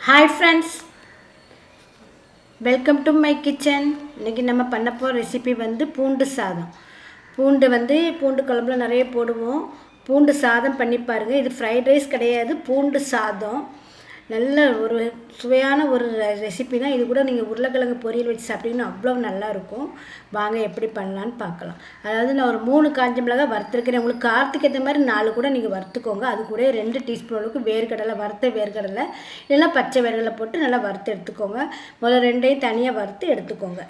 Hi friends, welcome to my kitchen. இன்றைக்கி நம்ம பண்ண போகிற ரெசிபி பூண்டு சாதம். பூண்டு குழம்புல நிறைய போடுவோம். பூண்டு சாதம் பண்ணி பாருங்கள். இது ஃப்ரைட் ரைஸ் கிடையாது, பூண்டு சாதம். நல்ல ஒரு சுவையான ஒரு ரெசிபி தான். இது கூட நீங்கள் உருளைக்கிழங்கு பொரியல் வச்சு சாப்பிட்டீங்கன்னா அவ்வளோ நல்லாயிருக்கும். வாங்க எப்படி பண்ணலான்னு பார்க்கலாம். அதாவது நான் ஒரு 3 காஞ்ச மிளகாய் வறுத்துருக்கிறேன். உங்களுக்கு காரத்துக்கு ஏற்ற மாதிரி 4 கூட நீங்கள் வறுத்துக்கோங்க. அது கூட 2 டீஸ்பூன் அளவுக்கு வேர்க்கடலை, வறுத்த வேர்க்கடலை இல்லைன்னா பச்சை வேர்க்கடலை போட்டு நல்லா வறுத்து எடுத்துக்கோங்க. முதல்ல 2ஐயும் தனியாக வறுத்து எடுத்துக்கோங்க.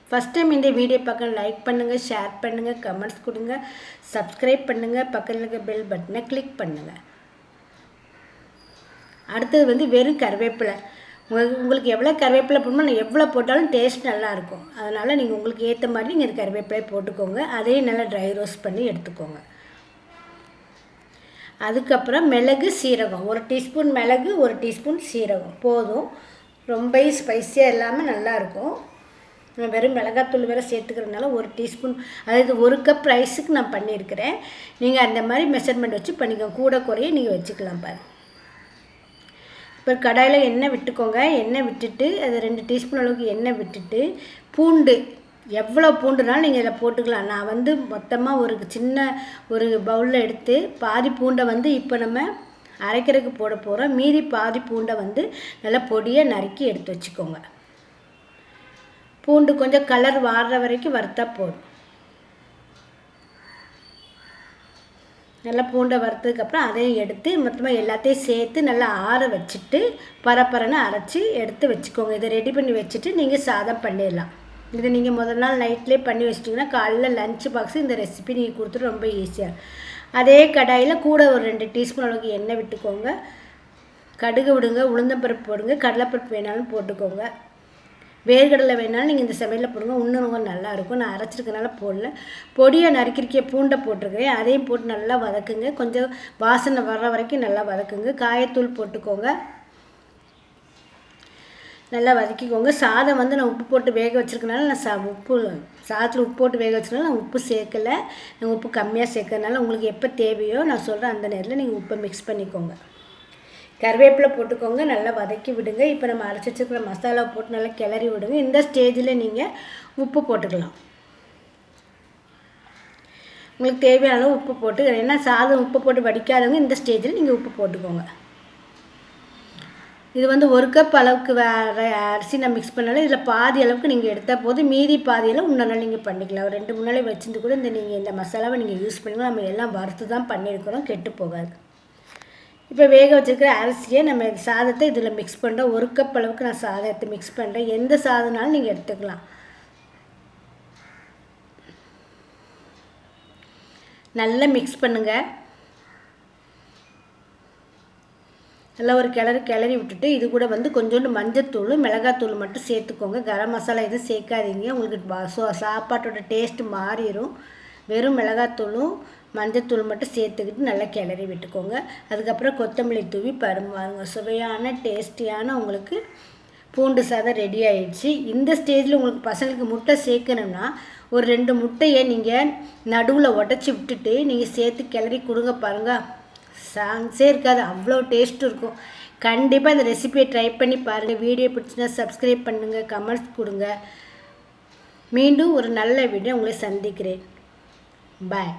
ஃபஸ்ட் டைம் இந்த வீடியோ பார்க்க லைக் பண்ணுங்கள், ஷேர் பண்ணுங்கள், கமெண்ட்ஸ் கொடுங்க, சப்ஸ்கிரைப் பண்ணுங்கள், பக்கத்தில் இருக்க பெல் பட்டனை கிளிக் பண்ணுங்கள். அடுத்தது வெறும் கருவேப்பிலை. உங்களுக்கு எவ்வளோ கருவேப்பிலை போடணுமோ நான் எவ்வளோ போட்டாலும் டேஸ்ட் நல்லாயிருக்கும். அதனால் நீங்கள் உங்களுக்கு ஏற்ற மாதிரி நீங்கள் இது கருவேப்பிலை போட்டுக்கோங்க. அதையும் நல்லா ட்ரை ரோஸ்ட் பண்ணி எடுத்துக்கோங்க. அதுக்கப்புறம் மிளகு, சீரகம் 1 டீஸ்பூன் மிளகு, 1 டீஸ்பூன் சீரகம் போதும். ரொம்ப ஸ்பைஸியாக இல்லாமல் நல்லாயிருக்கும். நான் வெறும் மிளகாத்தூள் வேறு சேர்த்துக்கிறதுனால 1 டீஸ்பூன், அதாவது 1 கப் ரைஸுக்கு நான் பண்ணியிருக்கிறேன். நீங்கள் அந்த மாதிரி மெஷர்மெண்ட் வச்சு பண்ணிக்கோங்க. கூட குறைய நீங்கள் வச்சுக்கலாம் பாரு. இப்போ கடாயில் எண்ணெய் விட்டுக்கோங்க. எண்ணெய் விட்டுட்டு அது 2 டீஸ்பூன் அளவுக்கு எண்ணெய் விட்டுட்டு பூண்டு எவ்வளோ பூண்டுனாலும் நீங்கள் இதில் போட்டுக்கலாம். நான் மொத்தமாக ஒரு சின்ன ஒரு பவுலில் எடுத்து பாதி பூண்டை இப்போ நம்ம அரைக்கிறதுக்கு போட போகிறோம். மீதி பாதி பூண்டை நல்லா பொடியாக நறுக்கி எடுத்து வச்சுக்கோங்க. பூண்டு கொஞ்சம் கலர் வாடுற வரைக்கும் வறுத்தா போதும். நல்லா பூண்டை வறுத்ததுக்கப்புறம் அதையும் எடுத்து மொத்தமாக எல்லாத்தையும் சேர்த்து நல்லா ஆற வச்சுட்டு பரப்பரன்னு அரைச்சி எடுத்து வச்சுக்கோங்க. இதை ரெடி பண்ணி வச்சுட்டு நீங்கள் சாதம் பண்ணிடலாம். இதை நீங்கள் முதல் நாள் நைட்லேயே பண்ணி வச்சிட்டிங்கன்னா காலைல லஞ்ச் பாக்ஸு இந்த ரெசிபி நீங்கள் கொடுத்துட்டு ரொம்ப ஈஸியாக. அதே கடாயில் கூட ஒரு 2 டீஸ்பூன் அளவுக்கு எண்ணெய் விட்டுக்கோங்க. கடுகு விடுங்க, உளுந்தம்பருப்பு போடுங்க, கடலைப்பருப்பு வேணாலும் போட்டுக்கோங்க. வேர்க்கடலை வேணாலும் நீங்கள் இந்த சமையலில் போடுங்க, இன்னும் ரொம்ப நல்லாயிருக்கும். நான் அரைச்சிருக்கனால போடல. பொடியாக நறுக்கிறிக்க பூண்டை போட்டிருக்கிறேன். அதையும் போட்டு நல்லா வதக்குங்க. கொஞ்சம் வாசனை வர்ற வரைக்கும் நல்லா வதக்குங்க. காயத்தூள் போட்டுக்கோங்க. நல்லா வதக்கிக்கோங்க. சாதம் நான் உப்பு போட்டு வேக வச்சுருக்கனால நான் சாதத்தில் உப்பு போட்டு வேக வச்சுருக்கனால நான் உப்பு சேர்க்கலை. நான் உப்பு கம்மியாக சேர்க்கறதுனால உங்களுக்கு எப்போ தேவையோ நான் சொல்கிறேன் அந்த நேரத்தில் நீங்கள் உப்பை மிக்ஸ் பண்ணிக்கோங்க. கருவேப்பிலை போட்டுக்கோங்க. நல்லா வதக்கி விடுங்க. இப்போ நம்ம அரைச்சி வச்சுருக்கிற மசாலா போட்டு நல்லா கிளறி விடுங்க. இந்த ஸ்டேஜில் நீங்கள் உப்பு போட்டுக்கலாம். உங்களுக்கு தேவையான அளவு உப்பு போட்டு, ஏன்னா சாதம் உப்பு போட்டு வடிக்காதவங்க இந்த ஸ்டேஜில் நீங்கள் உப்பு போட்டுக்கோங்க. இது 1 கப் அளவுக்கு அரிசி நான் மிக்ஸ் பண்ணாலும் இதில் பாதி அளவுக்கு நீங்கள் எடுத்தால் போது, மீதி பாதியில் இன்னொரு நீங்கள் பண்ணிக்கலாம். ஒரு 2 3 நாள் வச்சுருந்து கூட நீங்கள் இந்த மசாலாவை நீங்கள் யூஸ் பண்ணிக்கலாம். நம்ம எல்லாம் வறுத்து தான் பண்ணியிருக்கிறோம், கெட்டு போகாது. இப்போ வேக வச்சுருக்கிற அரிசியை நம்ம சாதத்தை இதில் மிக்ஸ் பண்ணுறோம். 1 கப் அளவுக்கு நான் சாதத்தை மிக்ஸ் பண்ணுறேன். எந்த சாதம்னாலும் நீங்கள் எடுத்துக்கலாம். நல்லா மிக்ஸ் பண்ணுங்கள். நல்லா ஒரு கிளறி விட்டுட்டு இது கூட கொஞ்சோண்டு மஞ்சத்தூள், மிளகாத்தூள் மட்டும் சேர்த்துக்கோங்க. கரம் மசாலா எதுவும் சேர்க்காதீங்க. உங்களுக்கு சாப்பாட்டோட டேஸ்ட்டு மாறிடும். வெறும் மிளகாத்தூளும் மஞ்சத்தூள் மட்டும் சேர்த்துக்கிட்டு நல்லா கிளறி விட்டுக்கோங்க. அதுக்கப்புறம் கொத்தமல்லி தூவி பருமாறுங்க. சுவையான டேஸ்டியான உங்களுக்கு பூண்டு சாதம் ரெடி ஆகிடுச்சு. இந்த ஸ்டேஜில் உங்களுக்கு பசங்களுக்கு முட்டை சேர்க்கணும்னா ஒரு 2 முட்டையை நீங்கள் நடுவில் உடச்சி விட்டுட்டு நீங்கள் சேர்த்து கிளறி கொடுங்க. பாருங்கள், சான்ஸே இருக்காது, அவ்வளோ டேஸ்ட்டு இருக்கும். கண்டிப்பாக இந்த ரெசிபியை ட்ரை பண்ணி பாருங்கள். வீடியோ பிடிச்சினா சப்ஸ்கிரைப் பண்ணுங்கள், கமெண்ட்ஸ் கொடுங்க. மீண்டும் ஒரு நல்ல வீடியோ உங்களை சந்திக்கிறேன். பாய்.